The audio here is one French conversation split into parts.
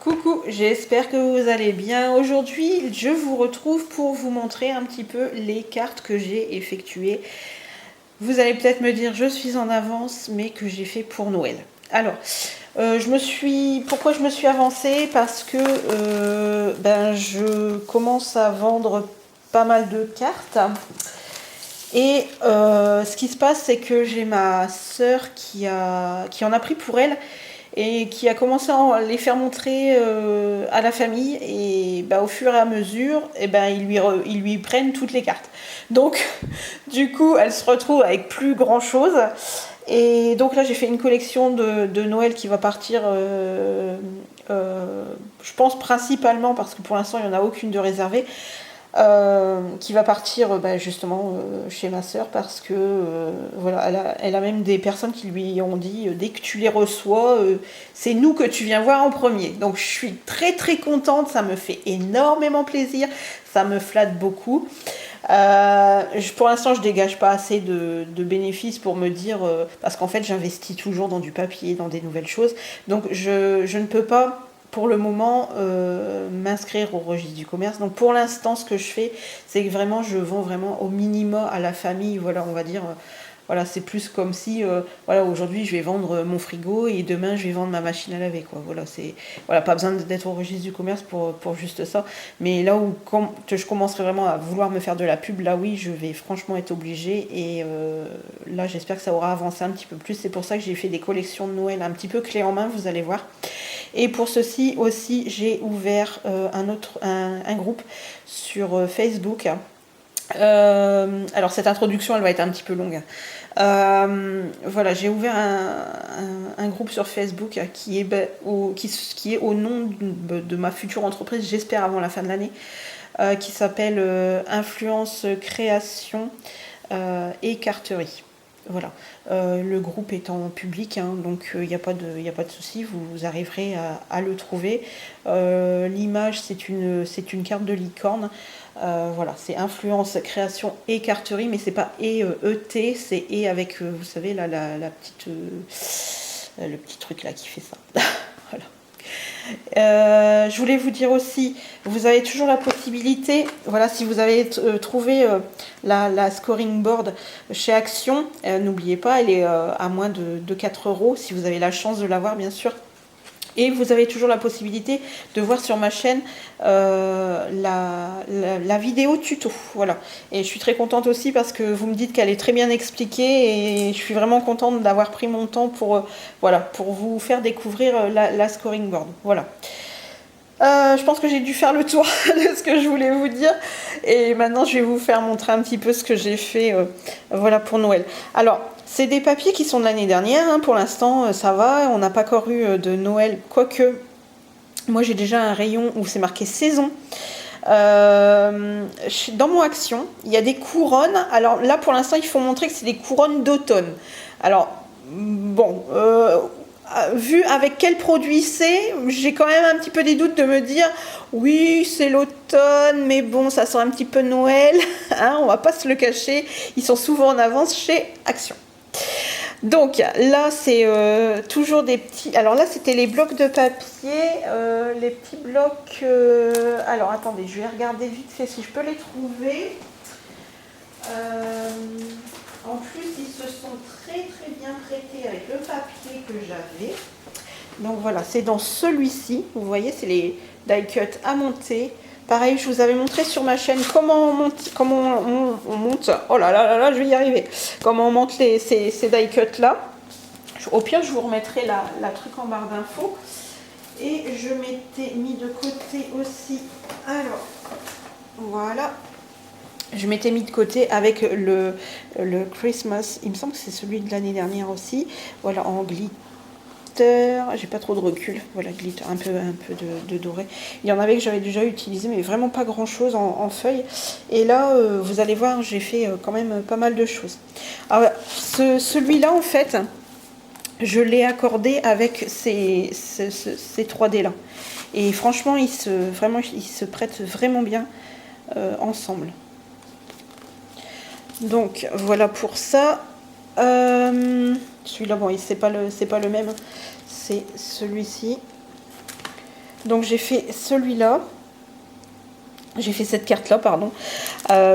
Coucou, j'espère que vous allez bien. Aujourd'hui, je vous retrouve pour vous montrer un petit peu les cartes que j'ai effectuées. Vous allez peut-être me dire, je suis en avance, mais que j'ai fait pour Noël. Alors, pourquoi je me suis avancée? Parce que je commence à vendre pas mal de cartes. Et ce qui se passe, c'est que j'ai ma sœur qui en a pris pour elle et qui a commencé à les faire montrer à la famille. Et au fur et à mesure, ils lui prennent toutes les cartes. Donc, du coup, elle se retrouve avec plus grand chose. Et donc là, j'ai fait une collection de Noël qui va partir, je pense principalement, parce que pour l'instant, il n'y en a aucune de réservée. Qui va partir justement chez ma sœur parce que voilà, elle a même des personnes qui lui ont dit dès que tu les reçois, c'est nous que tu viens voir en premier. Donc je suis très très contente, ça me fait énormément plaisir, ça me flatte beaucoup. Pour l'instant, je dégage pas assez de bénéfices pour me dire parce qu'en fait, j'investis toujours dans du papier, dans des nouvelles choses. Donc je ne peux pas pour le moment m'inscrire au registre du commerce. Donc pour l'instant, ce que je fais, c'est que vraiment je vends vraiment au minimum à la famille. Voilà, on va dire, voilà, c'est plus comme si, voilà, aujourd'hui je vais vendre mon frigo et demain je vais vendre ma machine à laver, quoi. Voilà, c'est, voilà, pas besoin d'être au registre du commerce pour juste ça. Mais là où quand je commencerai vraiment à vouloir me faire de la pub, là oui, je vais franchement être obligée. Et là, j'espère que ça aura avancé un petit peu plus. C'est pour ça que j'ai fait des collections de Noël un petit peu clé en main, vous allez voir. Et pour ceci aussi, j'ai ouvert un groupe sur Facebook. Alors cette introduction, elle va être un petit peu longue. Voilà, j'ai ouvert un groupe sur Facebook qui est au nom de ma future entreprise, j'espère avant la fin de l'année, qui s'appelle Influence Création et Carterie. Voilà, le groupe est en public, hein, donc il n'y a pas de souci, vous arriverez à le trouver. L'image, c'est une carte de licorne. Voilà, c'est influence, création et carterie, mais c'est pas ET, c'est avec, vous savez, là, la petite, le petit truc là qui fait ça. Voilà. Je voulais vous dire aussi, vous avez toujours la possibilité, voilà, si vous avez trouvé la scoring board chez Action, n'oubliez pas, elle est à moins de 4 €, si vous avez la chance de l'avoir, bien sûr. Et vous avez toujours la possibilité de voir sur ma chaîne la vidéo tuto. Voilà. Et je suis très contente aussi parce que vous me dites qu'elle est très bien expliquée et je suis vraiment contente d'avoir pris mon temps pour vous faire découvrir la scoring board. Voilà. Je pense que j'ai dû faire le tour de ce que je voulais vous dire. Et maintenant, je vais vous faire montrer un petit peu ce que j'ai fait voilà, pour Noël. Alors, c'est des papiers qui sont de l'année dernière. Hein. Pour l'instant, ça va. On n'a pas encore eu de Noël. Quoique, moi, j'ai déjà un rayon où c'est marqué saison. Dans mon Action, il y a des couronnes. Alors là, pour l'instant, il faut montrer que c'est des couronnes d'automne. Alors, bon... vu avec quel produit c'est, j'ai quand même un petit peu des doutes de me dire oui, c'est l'automne, mais bon, ça sent un petit peu Noël, hein, on va pas se le cacher, ils sont souvent en avance chez Action. Donc là, c'est toujours des petits... Alors là, c'était les blocs de papier, les petits blocs... Alors attendez, je vais regarder vite fait si je peux les trouver. En plus, ils se sont très très bien prêtés avec le papier que j'avais. Donc voilà, c'est dans celui-ci. Vous voyez, c'est les die cuts à monter. Pareil, je vous avais montré sur ma chaîne comment on monte. Oh là là là là, je vais y arriver. Comment on monte ces die cuts là. Au pire, je vous remettrai la truc en barre d'infos. Et je m'étais mis de côté aussi. Alors, voilà. Je m'étais mis de côté avec le Christmas, il me semble que c'est celui de l'année dernière aussi. Voilà, en glitter, j'ai pas trop de recul. Voilà, glitter, un peu de doré. Il y en avait que j'avais déjà utilisé, mais vraiment pas grand chose en feuilles. Et là, vous allez voir, j'ai fait quand même pas mal de choses. Alors, celui-là, en fait, je l'ai accordé avec ces 3D là. Et franchement, ils se prêtent vraiment bien ensemble. Donc voilà pour ça. Celui-là, bon, c'est pas le même, c'est celui-ci. Donc j'ai fait celui-là. J'ai fait cette carte là, pardon.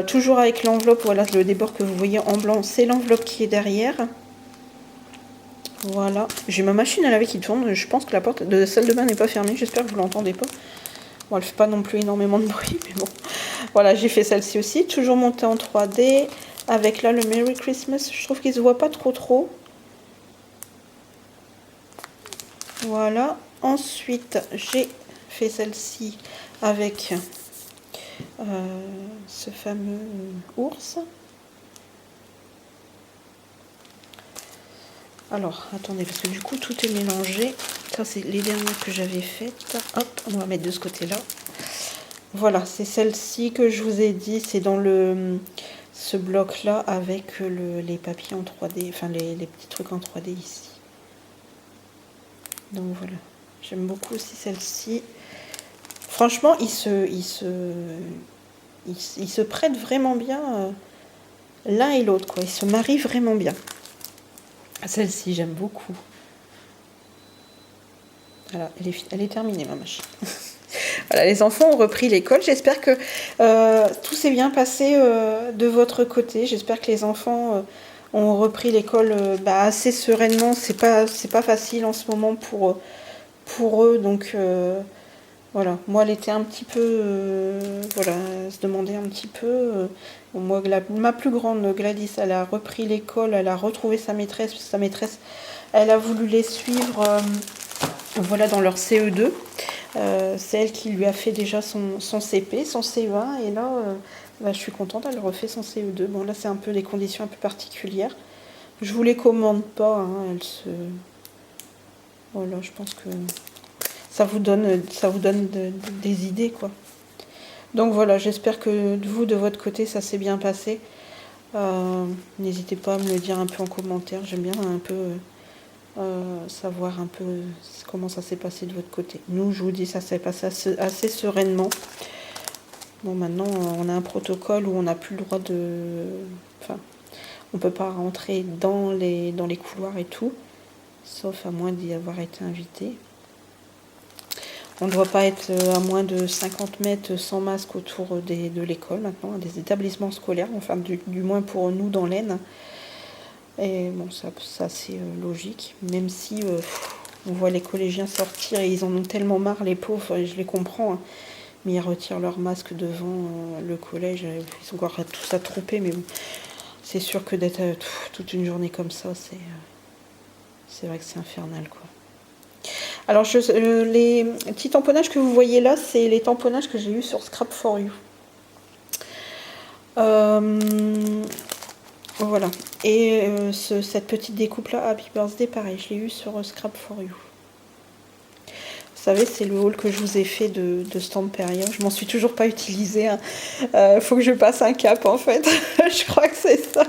Toujours avec l'enveloppe, voilà le débord que vous voyez en blanc, c'est l'enveloppe qui est derrière. Voilà. J'ai ma machine à laver qui tourne. Je pense que la porte de la salle de bain n'est pas fermée. J'espère que vous l'entendez pas. Bon, elle fait pas non plus énormément de bruit, mais bon. Voilà, j'ai fait celle-ci aussi. Toujours montée en 3D. Avec là le Merry Christmas. Je trouve qu'il se voit pas trop. Voilà. Ensuite, j'ai fait celle-ci avec ce fameux ours. Alors, attendez, parce que du coup, tout est mélangé. Ça, c'est les dernières que j'avais faites. Hop, on va mettre de ce côté-là. Voilà, c'est celle-ci que je vous ai dit. C'est dans ce bloc-là avec les papiers en 3D. Enfin, les petits trucs en 3D ici. Donc, voilà. J'aime beaucoup aussi celle-ci. Franchement, il se prête vraiment bien l'un et l'autre, quoi. Ils se marient vraiment bien. Celle-ci, j'aime beaucoup. Voilà, elle est terminée, ma machine. Voilà, les enfants ont repris l'école. J'espère que tout s'est bien passé de votre côté. J'espère que les enfants ont repris l'école assez sereinement. C'est pas facile en ce moment pour eux. Donc voilà, moi elle était un petit peu voilà, elle se demandait un petit peu. Moi, ma plus grande Gladys, elle a repris l'école, elle a retrouvé sa maîtresse. Sa maîtresse, elle a voulu les suivre voilà, dans leur CE2. C'est elle qui lui a fait déjà son CP, son CE1, et là, je suis contente, elle refait son CE2. Bon, là, c'est un peu des conditions un peu particulières. Je vous les commande pas, hein, voilà, je pense que ça vous donne des idées, quoi. Donc voilà, j'espère que vous, de votre côté, ça s'est bien passé. N'hésitez pas à me le dire un peu en commentaire. J'aime bien un peu savoir un peu comment ça s'est passé de votre côté. Nous, je vous dis, ça s'est passé assez sereinement. Bon, maintenant, on a un protocole où on n'a plus le droit de... Enfin, on peut pas rentrer dans les couloirs et tout, sauf à moins d'y avoir été invité. On ne doit pas être à moins de 50 mètres sans masque autour de l'école maintenant, des établissements scolaires, enfin du moins pour nous dans l'Aisne. Et bon, ça c'est logique, même si on voit les collégiens sortir et ils en ont tellement marre, les pauvres, je les comprends, hein, mais ils retirent leur masque devant le collège, ils sont encore tous attroupés, mais bon, c'est sûr que d'être toute une journée comme ça, c'est vrai que c'est infernal, quoi. Alors, les petits tamponnages que vous voyez là, c'est les tamponnages que j'ai eu sur Scrap for You. Voilà. Et cette petite découpe là, Happy Birthday, pareil, je l'ai eu sur Scrap for You. Vous savez, c'est le haul que je vous ai fait de Stamperia. Je m'en suis toujours pas utilisé. Hein. Faut que je passe un cap, en fait. Je crois que c'est ça.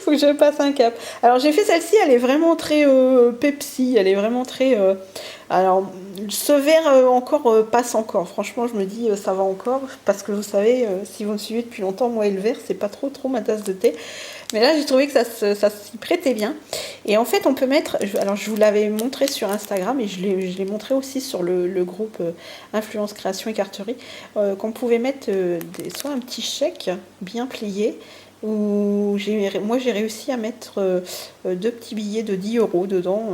Faut que je passe un cap. Alors, j'ai fait celle-ci, elle est vraiment très Pepsi. Elle est vraiment très... Alors, ce vert encore passe encore. Franchement, je me dis, ça va encore. Parce que vous savez, si vous me suivez depuis longtemps, moi et le vert, c'est pas trop ma tasse de thé. Mais là, j'ai trouvé que ça s'y prêtait bien. Et en fait, on peut mettre... Alors, je vous l'avais montré sur Instagram et je l'ai montré aussi sur le groupe Influence Création et Carterie, qu'on pouvait mettre soit un petit chèque bien plié, où moi j'ai réussi à mettre 2 petits billets de 10 € dedans,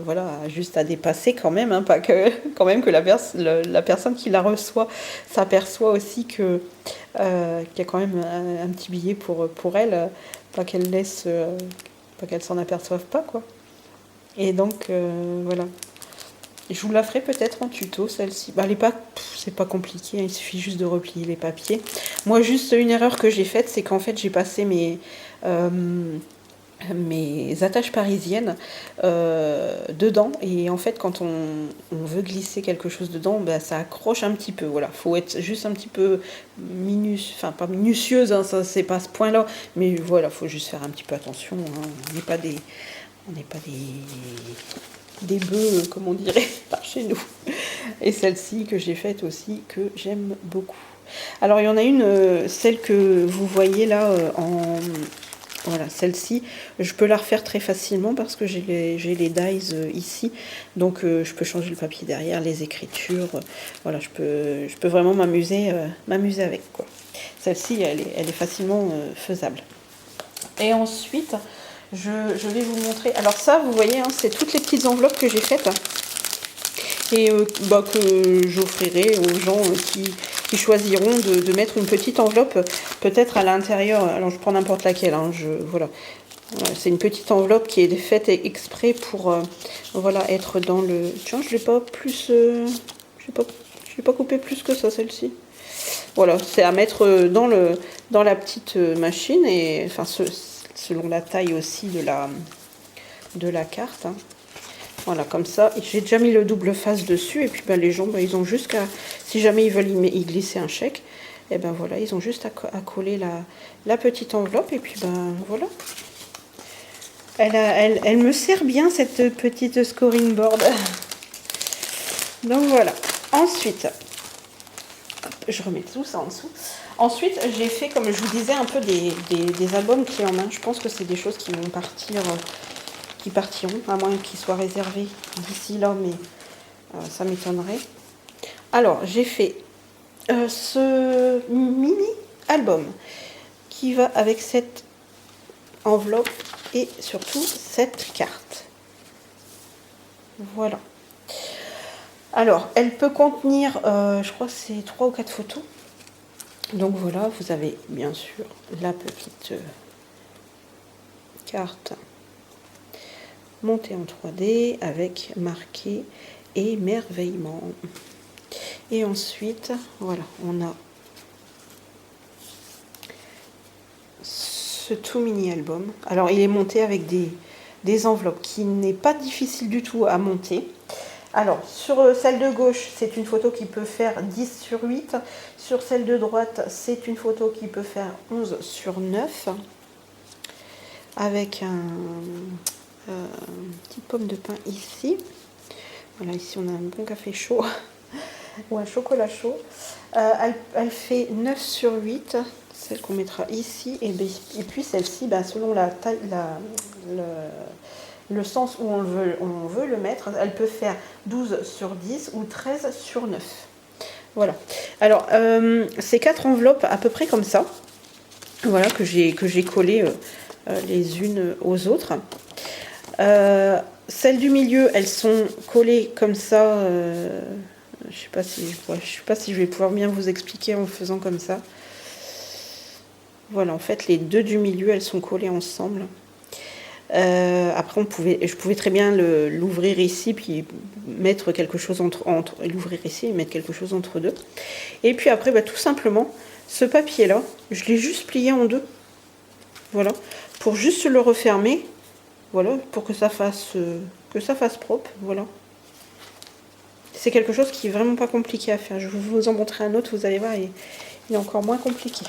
voilà, juste à dépasser quand même, hein, pas que, quand même que la personne qui la reçoit s'aperçoit aussi que qu'il y a quand même un petit billet pour elle, pas qu'elle laisse, pas qu'elle s'en aperçoive pas, quoi. Et donc voilà. Je vous la ferai peut-être en tuto, celle-ci. Bah, c'est pas compliqué, hein, il suffit juste de replier les papiers. Moi, juste une erreur que j'ai faite, c'est qu'en fait, j'ai passé mes attaches parisiennes dedans. Et en fait, quand on veut glisser quelque chose dedans, bah, ça accroche un petit peu. Voilà, faut être juste un petit peu enfin pas minutieuse, hein, ça c'est pas à ce point-là. Mais voilà, faut juste faire un petit peu attention. Hein. On n'est pas des bœufs, comme on dirait par chez nous. Et celle-ci que j'ai faite aussi, que j'aime beaucoup. Alors il y en a une, celle que vous voyez là Voilà, celle-ci, je peux la refaire très facilement parce que j'ai les dies ici. Donc je peux changer le papier derrière, les écritures. Voilà, je peux vraiment m'amuser avec, quoi. Celle-ci, elle est facilement faisable. Et ensuite, je vais vous montrer. Alors ça, vous voyez, hein, c'est toutes les petites enveloppes que j'ai faites. Et que j'offrirai aux gens qui choisiront de mettre une petite enveloppe, peut-être à l'intérieur. Alors je prends n'importe laquelle, hein, voilà. C'est une petite enveloppe qui est faite exprès pour voilà, être dans le... Tiens, je ne l'ai pas plus... je l'ai pas coupé plus que ça, celle-ci. Voilà, c'est à mettre dans la petite machine, et enfin selon la taille aussi de la carte. Hein. Voilà, comme ça. J'ai déjà mis le double face dessus, et puis les gens, ils ont juste qu'à, si jamais ils veulent y glisser un chèque, et ben voilà, ils ont juste à coller la petite enveloppe, et puis voilà. Elle me sert bien, cette petite scoring board. Donc voilà. Ensuite, je remets tout ça en dessous. Ensuite, j'ai fait, comme je vous disais, un peu des albums clés en main. Je pense que c'est des choses qui vont partir... qui partiront, à moins qu'ils soient réservés d'ici là, mais ça m'étonnerait. Alors, j'ai fait ce mini album qui va avec cette enveloppe et surtout cette carte. Voilà. Alors, elle peut contenir, je crois que c'est 3 ou 4 photos. Donc voilà, vous avez bien sûr la petite carte montée en 3D avec marqué émerveillement. Et ensuite, voilà, on a ce tout mini album. Alors, il est monté avec des enveloppes qui n'est pas difficile du tout à monter. Alors, sur celle de gauche, c'est une photo qui peut faire 10 sur 8. Sur celle de droite, c'est une photo qui peut faire 11 sur 9. Avec une petite pomme de pain ici. Voilà, ici on a un bon café chaud ou un chocolat chaud. Elle fait 9 sur 8, celle qu'on mettra ici. Et puis celle-ci, selon la taille, le sens où on veut le mettre, elle peut faire 12 sur 10 ou 13 sur 9. Voilà. Alors, ces 4 enveloppes à peu près comme ça, voilà, que j'ai collées les unes aux autres. Celles du milieu, elles sont collées comme ça. Je sais pas si je vais pouvoir bien vous expliquer en faisant comme ça. Voilà, en fait, les deux du milieu, elles sont collées ensemble. Après, je pouvais très bien l'ouvrir ici, puis mettre quelque chose l'ouvrir ici et mettre quelque chose entre deux. Et puis après, tout simplement, ce papier-là, je l'ai juste plié en deux. Voilà, pour juste le refermer. Voilà, pour que ça fasse propre. Voilà. C'est quelque chose qui est vraiment pas compliqué à faire. Je vais vous en montrer un autre, vous allez voir, il est encore moins compliqué.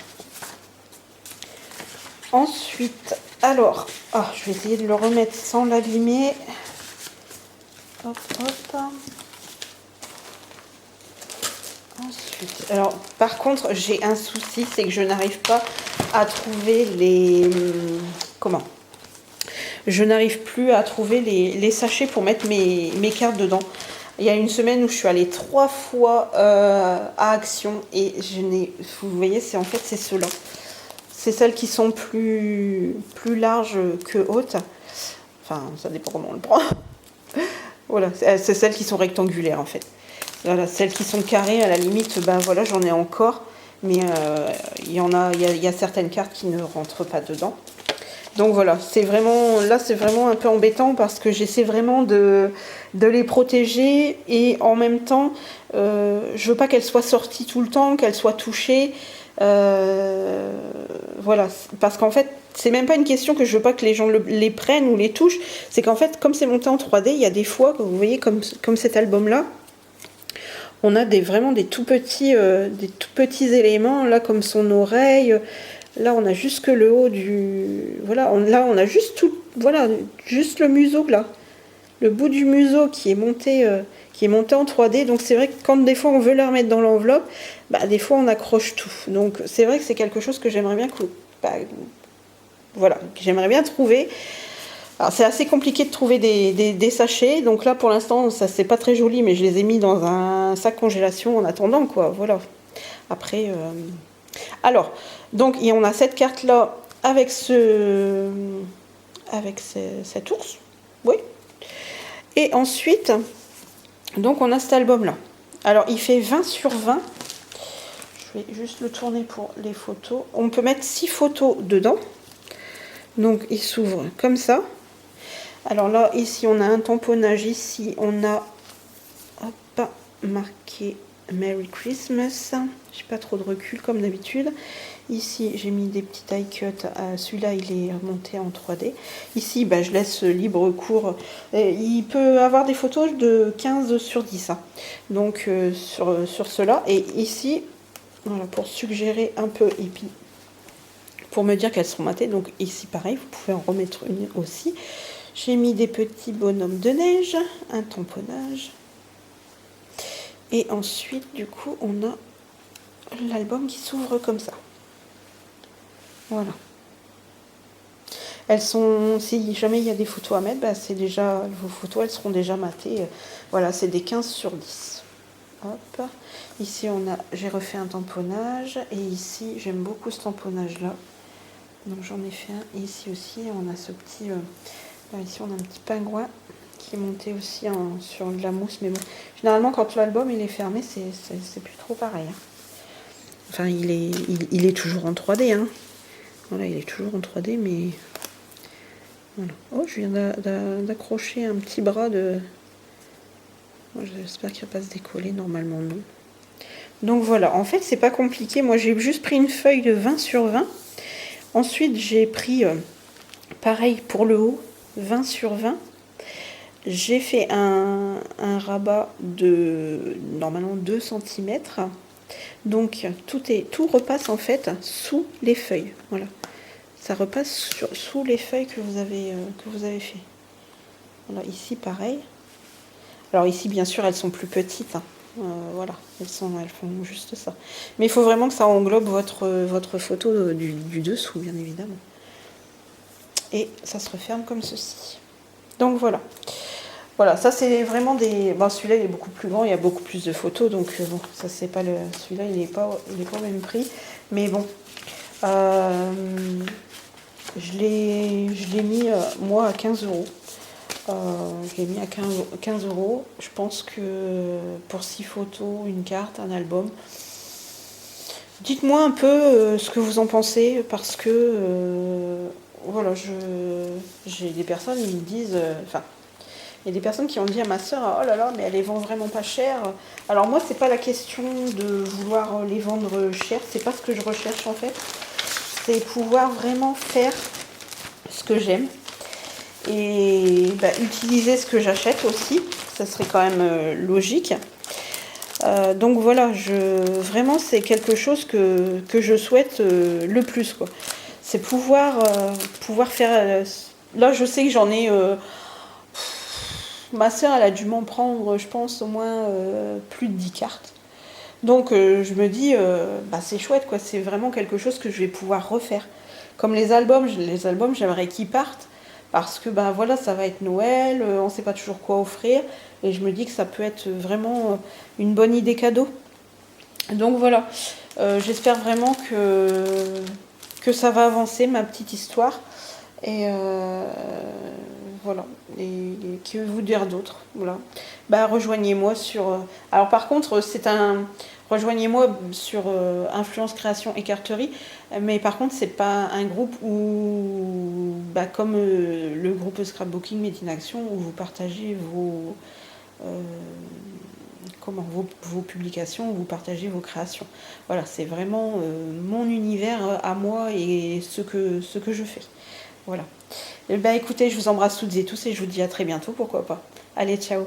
Ensuite, alors, je vais essayer de le remettre sans l'abîmer. Hop, hop. Ensuite, alors, par contre, j'ai un souci, c'est que je n'arrive pas à trouver je n'arrive plus à trouver les sachets pour mettre mes cartes dedans. Il y a une semaine où je suis allée 3 fois à Action et vous voyez, c'est ceux-là. C'est celles qui sont plus larges que hautes. Enfin, ça dépend comment on le prend. Voilà, c'est celles qui sont rectangulaires en fait. Voilà, celles qui sont carrées, à la limite, voilà, j'en ai encore. Mais il y a certaines cartes qui ne rentrent pas dedans. Donc voilà, c'est vraiment un peu embêtant parce que j'essaie vraiment de les protéger et en même temps, je veux pas qu'elles soient sorties tout le temps, qu'elles soient touchées. Voilà, parce qu'en fait, c'est même pas une question que je veux pas que les gens les prennent ou les touchent. C'est qu'en fait, comme c'est monté en 3D, il y a des fois, vous voyez, comme cet album-là, on a vraiment des tout petits éléments, là, comme son oreille. Là, on a juste que le haut du... Voilà, là, on a juste tout... Voilà, juste le museau, là. Le bout du museau qui est monté en 3D. Donc, c'est vrai que quand des fois, on veut la remettre dans l'enveloppe, des fois, on accroche tout. Donc, c'est vrai que c'est quelque chose que j'aimerais bien voilà, que j'aimerais bien trouver. Alors c'est assez compliqué de trouver des sachets, donc là pour l'instant ça c'est pas très joli, mais je les ai mis dans un sac congélation en attendant quoi, voilà. Après, alors, donc et on a cette carte là avec cet ours, oui. Et ensuite, donc on a cet album là. Alors il fait 20 sur 20. Je vais juste le tourner pour les photos. On peut mettre 6 photos dedans. Donc il s'ouvre comme ça. Alors là, ici, on a un tamponnage. Ici, on a hop, marqué Merry Christmas. J'ai pas trop de recul comme d'habitude. Ici, j'ai mis des petits die cuts. Celui-là, il est monté en 3D. Ici, bah, je laisse libre cours. Il peut avoir des photos de 15 sur 10. Hein. Donc, sur cela. Et ici, voilà, pour suggérer un peu, et puis pour me dire qu'elles sont matées. Donc, ici, pareil, vous pouvez en remettre une aussi. J'ai mis des petits bonhommes de neige, un tamponnage. Et ensuite, du coup, on a l'album qui s'ouvre comme ça. Voilà. Elles sont, si jamais il y a des photos à mettre, bah c'est déjà, vos photos, elles seront déjà matées. Voilà, c'est des 15 sur 10. Hop. Ici, j'ai refait un tamponnage. Et ici, j'aime beaucoup ce tamponnage-là. Donc, j'en ai fait un. Et ici aussi, on a ce petit... ici, on a un petit pingouin qui est monté aussi sur de la mousse. Mais bon, généralement, quand l'album il est fermé, c'est plus trop pareil. Hein. Enfin, il est toujours en 3D. Hein. Voilà, il est toujours en 3D, mais... Voilà. Oh, je viens d'accrocher un petit bras de... J'espère qu'il ne va pas se décoller, normalement non. Donc voilà, en fait, c'est pas compliqué. Moi, j'ai juste pris une feuille de 20 sur 20. Ensuite, j'ai pris, pareil pour le haut, 20 sur 20. J'ai fait un rabat de normalement 2 cm. Donc tout repasse en fait sous les feuilles. Voilà. Ça repasse sous les feuilles que vous avez fait. Voilà, ici pareil. Alors ici bien sûr elles sont plus petites. Hein. Voilà, elles font juste ça. Mais il faut vraiment que ça englobe votre photo du dessous, bien évidemment. Et ça se referme comme ceci. Donc voilà. Voilà, ça c'est vraiment des... Bon, celui-là il est beaucoup plus grand, il y a beaucoup plus de photos, donc bon, ça c'est pas le... Celui-là il est pas au même prix, mais bon, je l'ai mis moi à 15 euros. Je l'ai mis à 15 euros. Je pense que pour 6 photos, une carte, un album, dites-moi un peu ce que vous en pensez, parce que voilà, j'ai des personnes qui me disent... il y a des personnes qui ont dit à ma soeur, oh là là, mais elle les vend vraiment pas cher. Alors moi, c'est pas la question de vouloir les vendre cher, c'est pas ce que je recherche en fait. C'est pouvoir vraiment faire ce que j'aime et utiliser ce que j'achète aussi. Ça serait quand même logique. Donc voilà, vraiment c'est quelque chose que je souhaite le plus, quoi. C'est pouvoir faire... là, je sais que j'en ai... ma soeur, elle a dû m'en prendre, je pense, au moins plus de 10 cartes. Donc, je me dis, c'est chouette, quoi. C'est vraiment quelque chose que je vais pouvoir refaire. Comme les albums, j'aimerais qu'ils partent. Parce que, voilà, ça va être Noël, on ne sait pas toujours quoi offrir. Et je me dis que ça peut être vraiment une bonne idée cadeau. Donc, voilà. J'espère vraiment que ça va avancer, ma petite histoire. Et voilà. Et que vous dire d'autre, voilà. Rejoignez-moi sur... alors par contre, rejoignez-moi sur Influence Création Écarterie. Mais par contre, c'est pas un groupe où... comme le groupe Scrapbooking Made in Action, où vous partagez vos publications, où vous partagez vos créations. Voilà, c'est vraiment mon univers à moi et ce que je fais. Voilà. Écoutez, je vous embrasse toutes et tous et je vous dis à très bientôt, pourquoi pas. Allez, ciao.